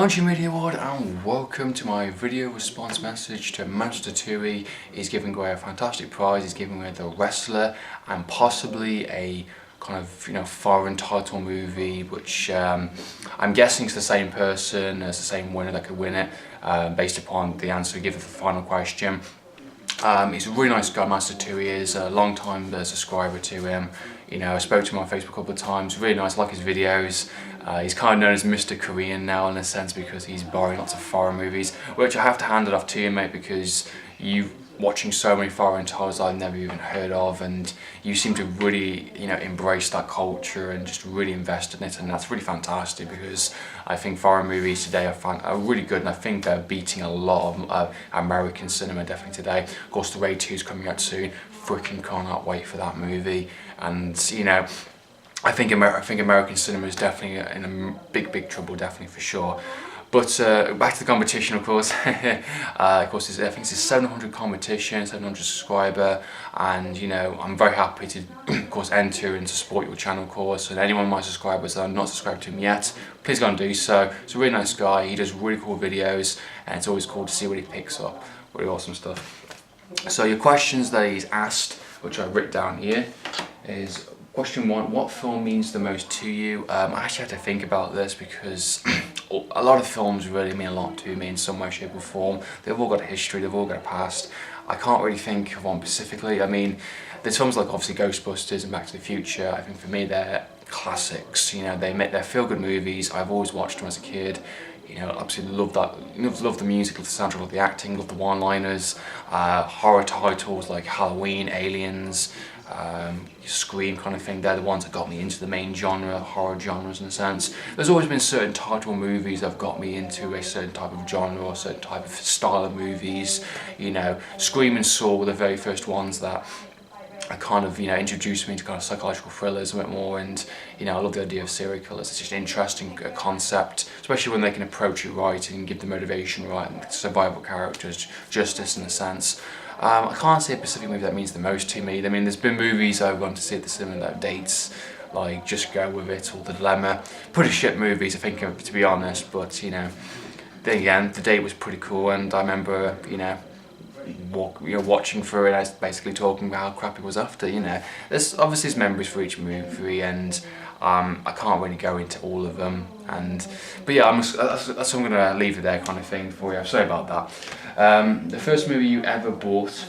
Hello Jim Media Award and welcome to my video response message to Matticus Tattooi. He's giving away a fantastic prize. He's giving away the wrestler and possibly a kind of foreign title movie, which I'm guessing is the same person as the same winner that could win it, based upon the answer given for the final question. He's a really nice guy, Matticus Tattooi is a long time subscriber to him. I spoke to him on Facebook a couple of times. Really nice, I like his videos. He's kind of known as Mr. Korean now in a sense because he's borrowing lots of foreign movies, which I have to hand it off to you, mate, because you're watching so many foreign titles I've never even heard of, and you seem to really embrace that culture and just really invest in it, and that's really fantastic because I think foreign movies today are really good, and I think they're beating a lot of American cinema definitely today. Of course, the Raid 2 is coming out soon. Freaking cannot wait for that movie, and I think American cinema is definitely in a big trouble, definitely for sure. But back to the competition, of course. I think it's a 700 competition, 700 subscriber, and I'm very happy to, of course, enter and to support your channel, of course. And anyone of my subscribers that are not subscribed to him yet, please go and do so. He's a really nice guy. He does really cool videos, and it's always cool to see what he picks up. Really awesome stuff. So your questions that he's asked, which I've written down here, is question 1: what film means the most to you? I actually had to think about this because a lot of films really mean a lot to me in some way, shape or form. They've all got a history, they've all got a past. I can't really think of one specifically. I mean, there's films like obviously Ghostbusters and Back to the Future. I think for me they're classics. They're feel-good movies. I've always watched them as a kid. Absolutely love that. Love the music, love the soundtrack, love the acting, love the one-liners. Horror titles like Halloween, Aliens, Scream kind of thing. They're the ones that got me into the main genre, horror genres in a sense. There's always been certain title movies that have got me into a certain type of genre or a certain type of style of movies. Scream and Saw were the very first ones that kind of introduced me to kind of psychological thrillers a bit more, and I love the idea of serial killers. It's just an interesting concept, especially when they can approach it right and give the motivation right and survival characters justice in a sense. I can't say a specific movie that means the most to me. I mean, there's been movies I've gone to see at the cinema that dates, like Just Go With It or The Dilemma. Pretty shit movies, I think, to be honest, but then again, the date was pretty cool, and I remember watching through it, I was basically talking about how crap it was after. There's obviously memories for each movie, and I can't really go into all of them. But yeah, that's I'm gonna leave it there, kind of thing for you. Sorry about that. The first movie you ever bought?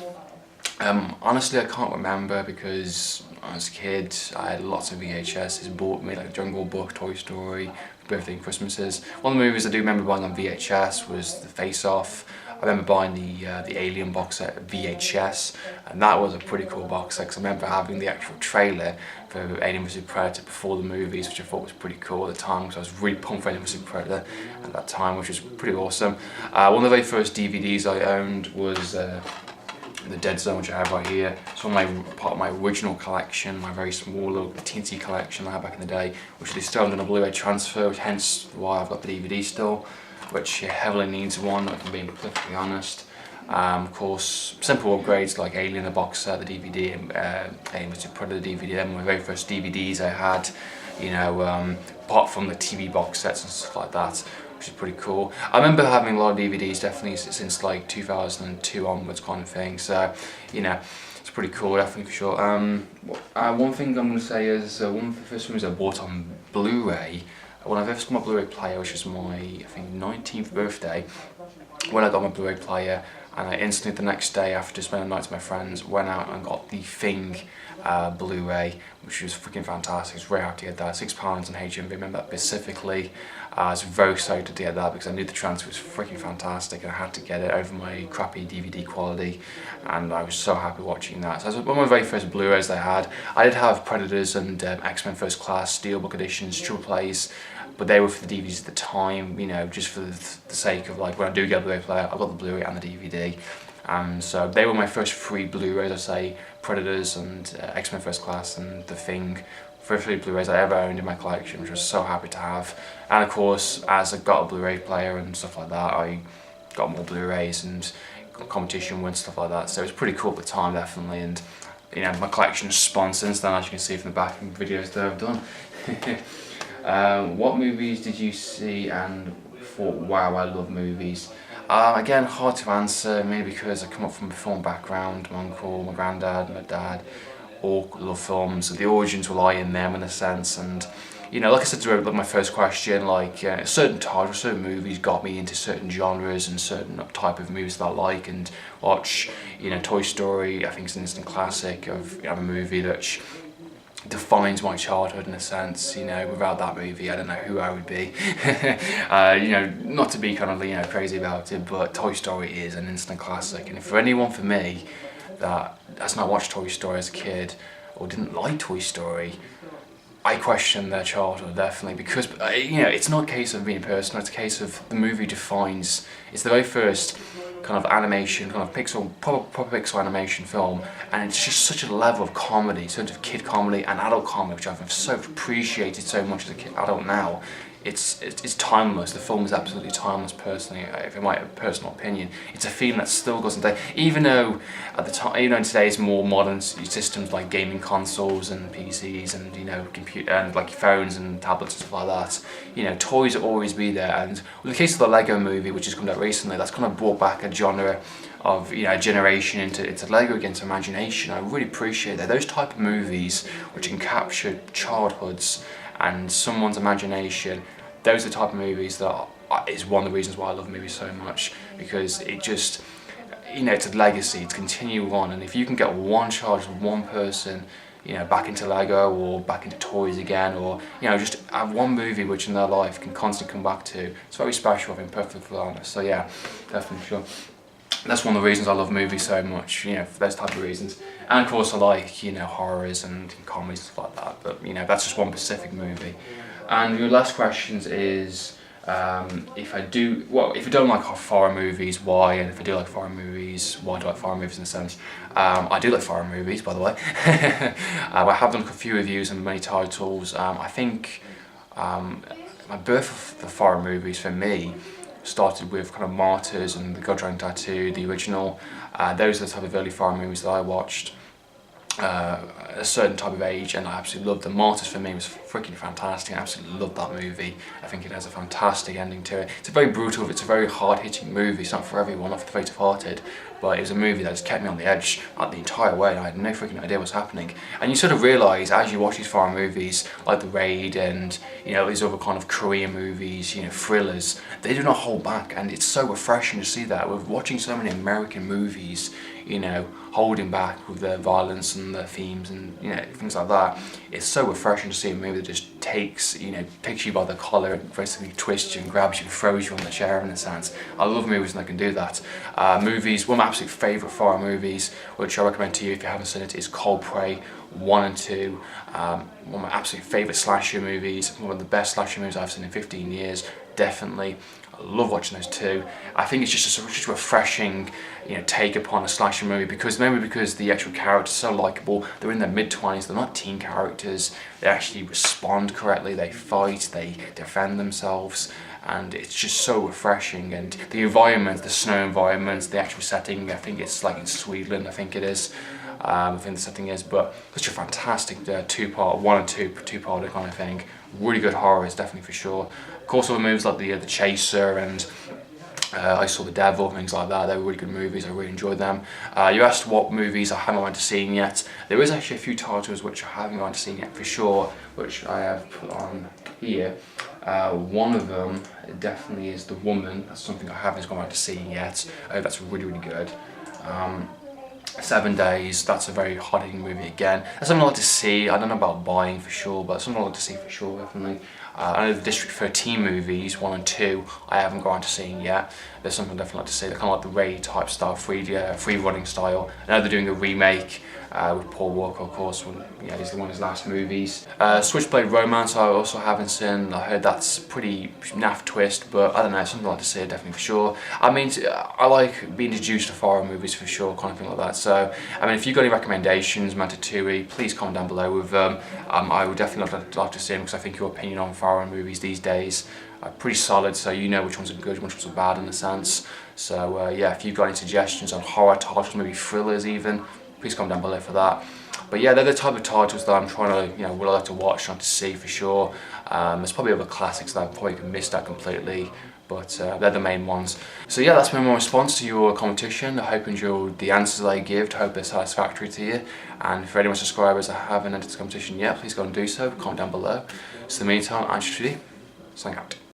Honestly, I can't remember because I was a kid. I had lots of VHSs bought me, like Jungle Book, Toy Story, birthday and Christmases. One of the movies I do remember buying on VHS was The Face Off. I remember buying the Alien box set VHS, and that was a pretty cool box set because I remember having the actual trailer for Alien vs Predator before the movies, which I thought was pretty cool at the time because I was really pumped for Alien vs Predator at that time, which was pretty awesome. One of the very first DVDs I owned was The Dead Zone, which I have right here. It's part of my original collection, my very small little teensy collection I had back in the day, which they still done a Blu-ray transfer, hence why I've got the DVD still, which heavily needs one, if I'm being perfectly honest. Of course, simple upgrades like Alien the box set, the DVD, and Alien vs Predator DVD. Them were my very first DVDs I had, apart from the TV box sets and stuff like that, which is pretty cool. I remember having a lot of DVDs definitely since like 2002 onwards kind of thing, so it's pretty cool, definitely for sure. One thing I'm going to say is one of the first movies I bought on Blu-ray, when I first got my Blu-ray player, which was my, I think, 19th birthday, when I got my Blu-ray player, and I instantly the next day after spending the night with my friends went out and got the Thing Blu-ray, which was freaking fantastic. It was very hard to get that, £6 on HMV, I remember that specifically. I was very excited to get that because I knew the transfer was freaking fantastic and I had to get it over my crappy DVD quality, and I was so happy watching that. So that was one of my very first Blu-rays I had. I did have Predators and X-Men First Class Steelbook editions, triple plays, but they were for the DVDs at the time, just for the sake of like when I do get a Blu-ray player, I've got the Blu-ray and the DVD. So they were my first 3 Blu-rays, I'd say, Predators and X-Men First Class and The Thing. First 3 Blu-rays I ever owned in my collection, which I was so happy to have. And of course, as I got a Blu-ray player and stuff like that, I got more Blu-rays and competition wins, stuff like that. So it was pretty cool at the time, definitely. And my collection has spawned since then, as you can see from the back of the videos that I've done. What movies did you see and thought, wow, I love movies. Again, hard to answer, maybe because I come up from a film background. My uncle, my granddad, my dad all love films, so the origins will lie in them in a sense. And you know, like I said to my first question, like certain titles, certain movies got me into certain genres and certain type of movies that I like and watch. You know, Toy Story, I think it's an instant classic of a movie that defines my childhood in a sense. You know, without that movie, I don't know who I would be. You know, not to be kind of crazy about it, but Toy Story is an instant classic. And for anyone, for me, that has not watched Toy Story as a kid or didn't like Toy Story, I question their childhood definitely, because you know, it's not a case of being personal, it's a case of the movie defines, it's the very first kind of animation, kind of proper pixel animation film, and it's just such a level of comedy, sort of kid comedy and adult comedy, which I've so appreciated so much as a kid, adult now. It's timeless. The film is absolutely timeless. Personally, in my personal opinion, it's a feeling that still goes into. Even though at the time, you know, in today's more modern systems like gaming consoles and PCs and computer and like phones and tablets and stuff like that, you know, toys will always be there. And in the case of the Lego Movie, which has come out recently, that's kind of brought back a genre of a generation into Lego again, to imagination. I really appreciate that. Those type of movies which can capture childhoods and someone's imagination, those are the type of movies that is one of the reasons why I love movies so much, because it just, it's a legacy, it's continuing on. And if you can get one child, one person, back into Lego or back into toys again, or just have one movie which in their life can constantly come back to, it's very special, I've been perfectly honest. So yeah, definitely sure. That's one of the reasons I love movies so much, for those type of reasons. And of course I like, horrors and comedies, stuff like that, but that's just one specific movie. And your last questions is, if I don't like foreign movies, why? And if I do like foreign movies, why do I like foreign movies in a sense? I do like foreign movies, by the way. I have done a few reviews on many titles. I think my birth of the foreign movies for me started with kind of Martyrs and the Matticus Tattooi, the original. Those are the type of early foreign movies that I watched at a certain type of age, and I absolutely loved them. Martyrs for me was freaking fantastic. I absolutely loved that movie. I think it has a fantastic ending to it. It's a very brutal, it's a very hard-hitting movie. It's not for everyone, not for the faint-of-hearted, but it was a movie that just kept me on the edge the entire way. I had no freaking idea what's happening. And you sort of realise as you watch these foreign movies, like The Raid and these other kind of Korean movies, thrillers, they do not hold back, and it's so refreshing to see that. We're watching so many American movies, holding back with the violence and the themes and things like that. It's so refreshing to see a movie that just takes you by the collar and basically twists you and grabs you and throws you on the chair in a sense. I love movies when they can do that. Movies, one of my absolute favourite foreign movies, which I recommend to you if you haven't seen it, is Cold Prey 1 and 2. One of my absolute favourite slasher movies, one of the best slasher movies I've seen in 15 years, definitely. I love watching those two. I think it's just a refreshing, take upon a slasher movie, because the actual characters are so likable. They're in their mid-20s. They're not teen characters. They actually respond correctly. They fight. They defend themselves, and it's just so refreshing. And the environment, the snow environment, the actual setting. I think it's like in Sweden. I think it is. I think the setting is, but such a fantastic two-part, one and two-part kind of thing. Really good horror, definitely for sure. Of course, other movies like the Chaser and I Saw the Devil, things like that. They were really good movies. I really enjoyed them. You asked what movies I haven't gone to see yet. There is actually a few titles which I haven't gone to see yet for sure, which I have put on here. One of them definitely is The Woman. That's something I haven't gone to see yet. That's really good. 7 Days, that's a very hard-hitting movie again. That's something I like to see. I don't know about buying for sure, but something I like to see for sure, definitely. I know the District 13 movies, 1 and 2, I haven't gone to see yet. There's something I definitely like to see. They're kind of like the Raid type style, free running style. I know they're doing a remake with Paul Walker, of course, he's one of his last movies. Switchblade Romance, I also haven't seen. I heard that's pretty naff twist, but I don't know, something I like to see, definitely for sure. I mean, I like being introduced to foreign movies for sure, kind of thing like that. So, I mean, if you've got any recommendations, Matticus Tattooi, please comment down below with them. I would definitely love to see them, because I think your opinion on foreign movies these days are pretty solid, so you know which ones are good, which ones are bad in a sense. So, yeah, if you've got any suggestions on horror titles, maybe thrillers even, please comment down below for that. But yeah, they're the type of titles that I'm trying to, would like to watch, trying to see for sure. There's probably other classics that I probably missed out completely, but they're the main ones. So yeah, that's been my response to your competition. I hope you enjoyed the answers I give. I hope they're satisfactory to you. And for any of my subscribers that haven't entered the competition yet, please go and do so. Comment down below. So in the meantime, I'm Trudy. Signing out.